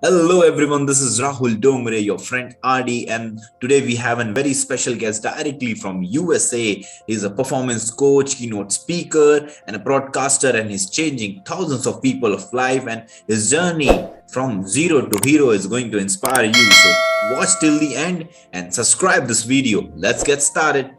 Hello everyone, this is Rahul Dongre, your friend RD, and today we have a very special guest directly from USA. He's a performance coach, keynote speaker, and a broadcaster, and he's changing thousands of people of life. And his journey from zero to hero is going to inspire you. So watch till the end and subscribe this video. Let's get started.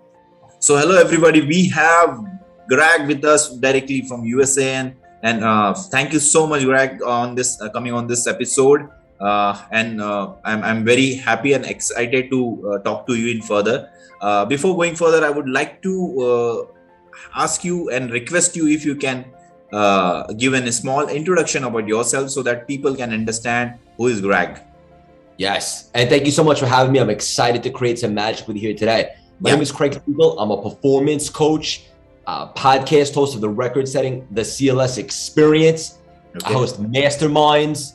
So hello everybody, we have Greg with us directly from USA, and thank you so much, Greg, on this coming on this episode. I'm very happy and excited to talk to you in further. Before going further, I would like to ask you and request you if you can give a small introduction about yourself so that people can understand who is Greg. Yes, and thank you so much for having me. I'm excited to create some magic with you here today. My name is Craig Siegel. I'm a performance coach, podcast host of the record-setting The CLS Experience. I host masterminds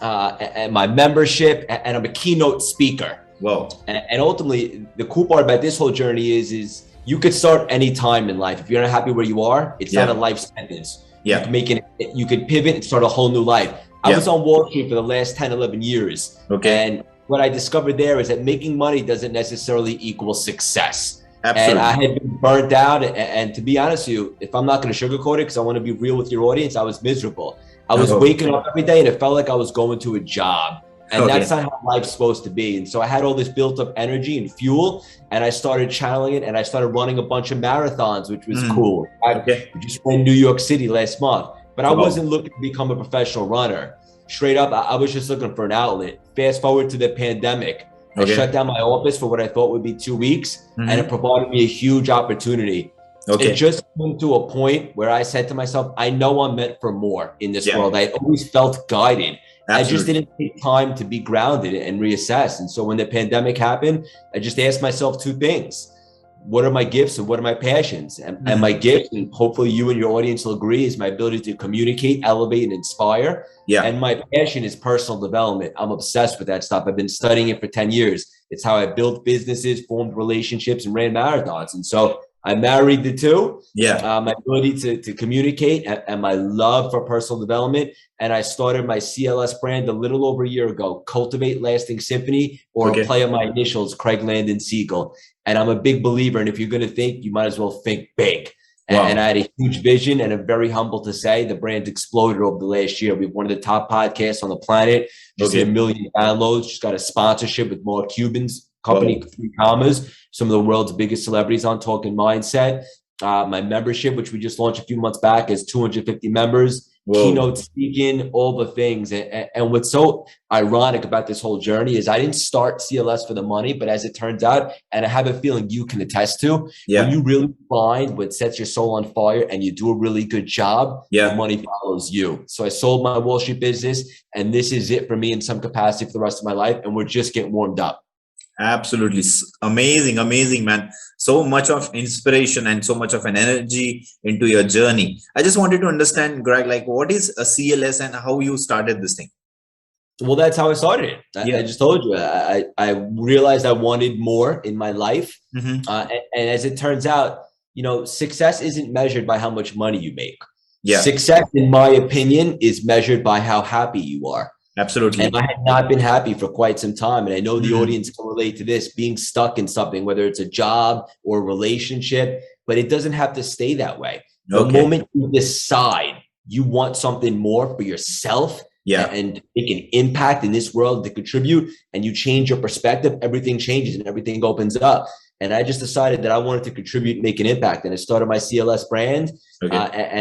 and my membership, and I'm a keynote speaker. Wow. And ultimately, the cool part about this whole journey is you could start any time in life. If you're not happy where you are, it's not a life sentence. You could pivot and start a whole new life. I was on Wall Street for the last 10, 11 years. And what I discovered there is that making money doesn't necessarily equal success. Absolutely. And I had been burnt out. And to be honest with you, if I'm not going to sugarcoat it, because I want to be real with your audience, I was miserable. I was waking up every day and it felt like I was going to a job. And that's not how life's supposed to be. And so I had all this built up energy and fuel, and I started channeling it, and I started running a bunch of marathons, which was cool. I just ran New York City last month, but I wasn't looking to become a professional runner. Straight up, I was just looking for an outlet. Fast forward to the pandemic. I shut down my office for what I thought would be 2 weeks, and it provided me a huge opportunity. It just came to a point where I said to myself, I know I'm meant for more in this world. I always felt guided. I just didn't take time to be grounded and reassess. And so when the pandemic happened, I just asked myself two things. What are my gifts and what are my passions? And my gift, and hopefully you and your audience will agree, is my ability to communicate, elevate, and inspire. And my passion is personal development. I'm obsessed with that stuff. I've been studying it for 10 years. It's how I built businesses, formed relationships, and ran marathons. And so I married the two. My ability to communicate and my love for personal development. And I started my CLS brand a little over a year ago, Cultivate Lasting Symphony, or a play on my initials, Craig Landon Siegel. And I'm a big believer. And if you're going to think, you might as well think big. And I had a huge vision, and I'm very humble to say the brand exploded over the last year. We're one of the top podcasts on the planet. Just hit 1 million downloads. Just got a sponsorship with Mark Cuban's company, 3 Commas, some of the world's biggest celebrities on Talking Mindset. My membership, which we just launched a few months back, is 250 members. Keynote speaking, all the things. And what's so ironic about this whole journey is I didn't start CLS for the money, but as it turns out, and I have a feeling you can attest to, when you really find what sets your soul on fire and you do a really good job, the money follows you. So I sold my Wall Street business, and this is it for me in some capacity for the rest of my life. And we're just getting warmed up. Absolutely. Amazing, man. So much of inspiration and so much of an energy into your journey. I just wanted to understand, Greg, like what is a CLS and how you started this thing? Well, that's how I started it. I just told you, I realized I wanted more in my life. And as it turns out, success isn't measured by how much money you make. Success, in my opinion, is measured by how happy you are. Absolutely. And I had not been happy for quite some time. And I know the audience can relate to this, being stuck in something, whether it's a job or a relationship, but it doesn't have to stay that way. The moment you decide you want something more for yourself and make an impact in this world to contribute, and you change your perspective, everything changes and everything opens up. And I just decided that I wanted to contribute, make an impact. And I started my CLS brand. And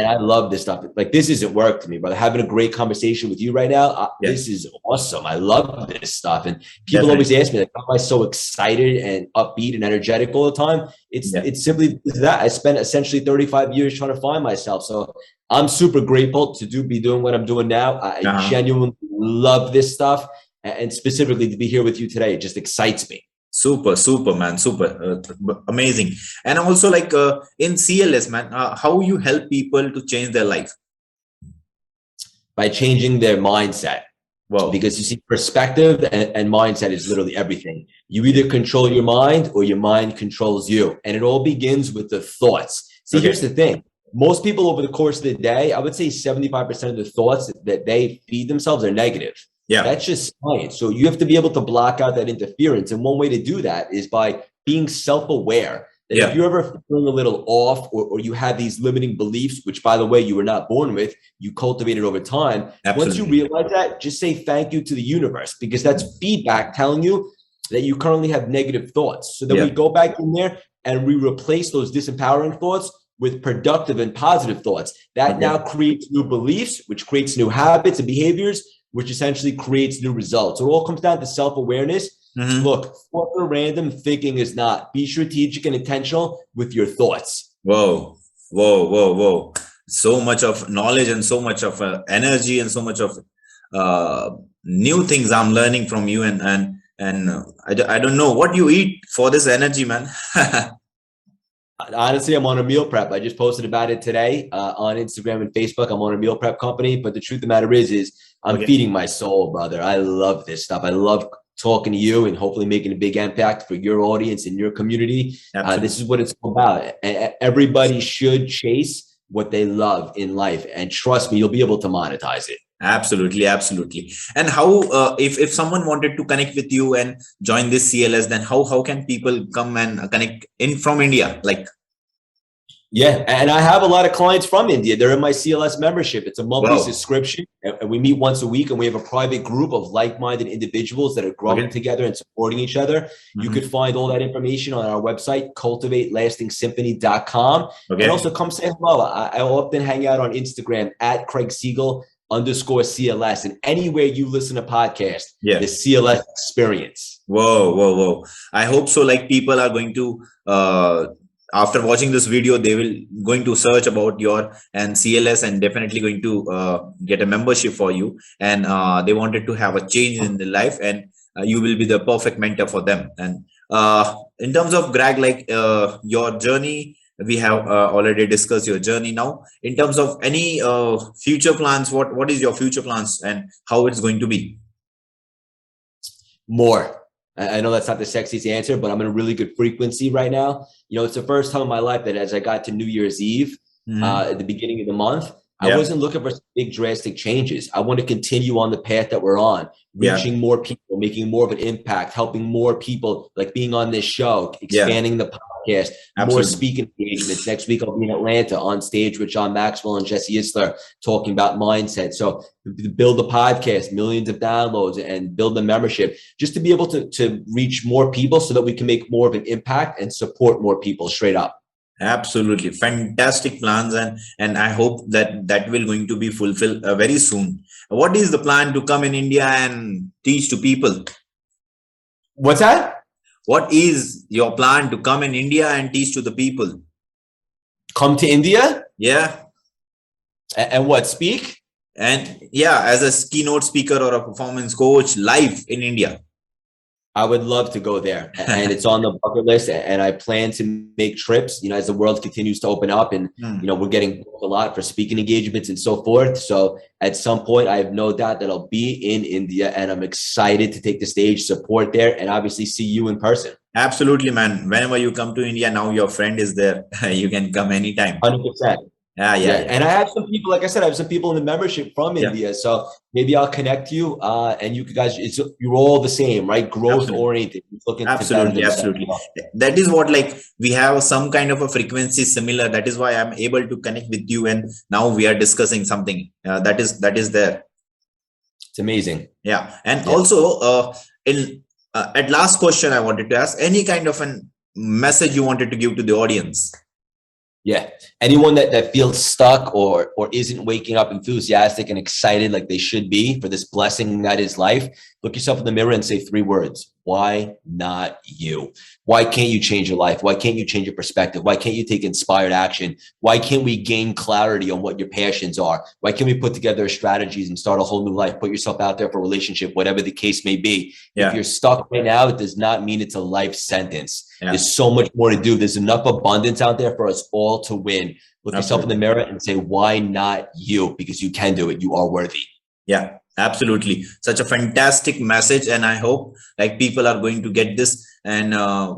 I love this stuff. Like, this isn't work to me, brother. Having a great conversation with you right now, this is awesome. I love this stuff. And people always ask me, like, how am I so excited and upbeat and energetic all the time? It's simply that. I spent essentially 35 years trying to find myself. So I'm super grateful to be doing what I'm doing now. I genuinely love this stuff. And specifically to be here with you today, it just excites me. Super, man. Super amazing. And also, like in CLS, man, how you help people to change their life? By changing their mindset. Because you see, perspective and mindset is literally everything. You either control your mind or your mind controls you. And it all begins with the thoughts. See, here's the thing. Most people over the course of the day, I would say 75% of the thoughts that they feed themselves are negative. Yeah. That's just science. So you have to be able to block out that interference. And one way to do that is by being self-aware that if Yeah. you're ever feeling a little off, or you have these limiting beliefs, which by the way, you were not born with, you cultivated over time. Once you Absolutely. realize that, just say thank you to the universe, because that's feedback telling you that you currently have negative thoughts. So then we Yeah. go back in there and we replace those disempowering thoughts with productive and positive thoughts. That Okay. now creates new beliefs, which creates new habits and behaviors, which essentially creates new results. So it all comes down to self-awareness. Mm-hmm. Look, for the random thinking is not. Be strategic and intentional with your thoughts. Whoa, whoa, whoa, whoa. So much of knowledge and so much of energy and so much of new things I'm learning from you. I don't know what you eat for this energy, man. Honestly, I'm on a meal prep. I just posted about it today on Instagram and Facebook. I'm on a meal prep company, but the truth of the matter is I'm Okay. feeding my soul, brother. I love this stuff. I love talking to you and hopefully making a big impact for your audience and your community. This is what it's all about. Everybody should chase what they love in life, and trust me, you'll be able to monetize it. Absolutely, absolutely. And how, if someone wanted to connect with you and join this CLS, then how can people come and connect in from India? Like, yeah, and I have a lot of clients from India. They're in my CLS membership. It's a monthly wow. subscription, and we meet once a week, and we have a private group of like-minded individuals that are growing Okay. together and supporting each other. You could find all that information on our website, cultivatelastingsymphony.com. Okay. And also come say hello. I often hang out on Instagram at Craig Siegel _CLS, and anywhere you listen to podcasts, Yeah. the CLS experience. Whoa, whoa, whoa. I hope so. Like, people are going to, after watching this video, they will going to search about your and CLS, and definitely going to get a membership for you. And they wanted to have a change in their life, and you will be the perfect mentor for them. And in terms of Greg, like your journey, we have already discussed your journey. Now, in terms of any future plans, what is your future plans and how it's going to be? More. I know that's not the sexiest answer, but I'm in a really good frequency right now. You know, it's the first time in my life that as I got to New Year's Eve at the beginning of the month, I wasn't looking for big drastic changes. I want to continue on the path that we're on, reaching more people, making more of an impact, helping more people, like being on this show, expanding the podcast, more speaking engagements. Next week, I'll be in Atlanta on stage with John Maxwell and Jesse Isler talking about mindset. So build a podcast, millions of downloads, and build a membership just to be able to reach more people so that we can make more of an impact and support more people straight up. Absolutely fantastic plans, and I hope that will going to be fulfilled very soon. What is the plan to come in India and teach to people? What's that? What is your plan to come in India and teach to the people? Come to India? Yeah. And what, speak? And yeah, as a keynote speaker or a performance coach live in India. I would love to go there, and it's on the bucket list, and I plan to make trips, you know, as the world continues to open up, and, you know, we're getting a lot for speaking engagements and so forth. So at some point, I have no doubt that I'll be in India, and I'm excited to take the stage, support there, and obviously see you in person. Absolutely, man. Whenever you come to India, now your friend is there. You can come anytime. 100%. Yeah. And I have some people, like I said, I have some people in the membership from India. So maybe I'll connect you and you guys, you're all the same, right? Growth oriented. Absolutely. That is what, like, we have some kind of a frequency similar. That is why I'm able to connect with you. And now we are discussing something that is there. It's amazing. Yeah. And also at last question, I wanted to ask any kind of a message you wanted to give to the audience. Yeah. Anyone that feels stuck or isn't waking up enthusiastic and excited like they should be for this blessing that is life, look yourself in the mirror and say 3 words. Why not you? Why can't you change your life? Why can't you change your perspective? Why can't you take inspired action? Why can't we gain clarity on what your passions are? Why can't we put together strategies and start a whole new life? Put yourself out there for a relationship, whatever the case may be. If you're stuck right now, it does not mean it's a life sentence. There's so much more to do. There's enough abundance out there for us all to win. Look yourself in the mirror and say, why not you? Because you can do it. You are worthy. Yeah, absolutely. Such a fantastic message. And I hope like people are going to get this, and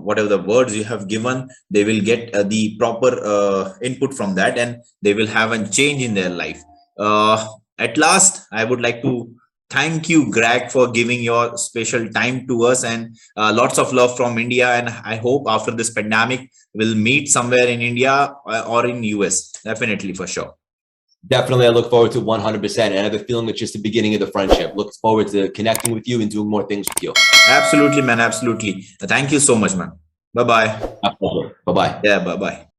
whatever the words you have given, they will get the proper input from that, and they will have a change in their life. At last, I would like to Thank you, Greg, for giving your special time to us, and lots of love from India. And I hope after this pandemic, we'll meet somewhere in India or in US. Definitely, for sure. Definitely, I look forward to 100%. And I have a feeling it's just the beginning of the friendship. Look forward to connecting with you and doing more things with you. Absolutely, man. Absolutely. Thank you so much, man. Bye bye. Bye bye. Yeah, bye bye.